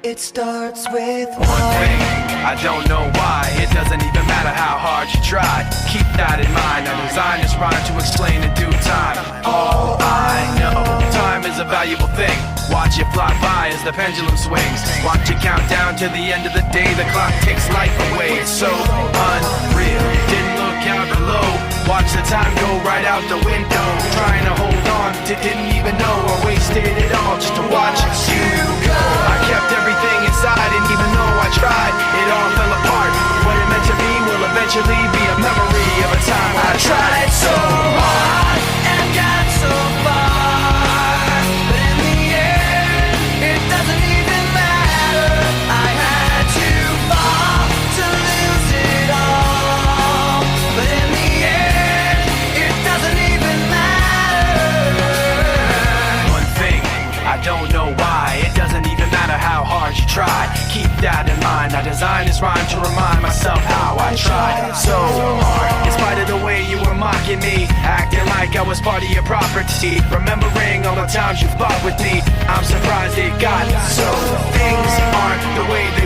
It starts with one thing, I don't know why. It doesn't even matter how hard you try. Keep that in mind. I designed this rhyme to explain in due time. All I know, time is a valuable thing. Watch it fly by as the pendulum swings. Watch it count down to the end of the day. The clock takes life away. It's so unreal. Didn't look out below. Watch the time go right out the window. Trying to hold on to didn't even know I wasted it all just to watch you go. I kept everything inside, and even though I tried, it all fell apart. What it meant to be will eventually be a memory of a time I tried so hard and got so far, but in the end, it doesn't even matter. I had to fall to lose it all, but in the end, it doesn't even matter. One thing, I don't know why. It doesn't even matter how hard you try. Keep that in mind. I designed this rhyme to remind myself how I tried so hard. In spite of the way you were mocking me, acting like I was part of your property, remembering all the times you fought with me, I'm surprised it got so. Things aren't the way they were.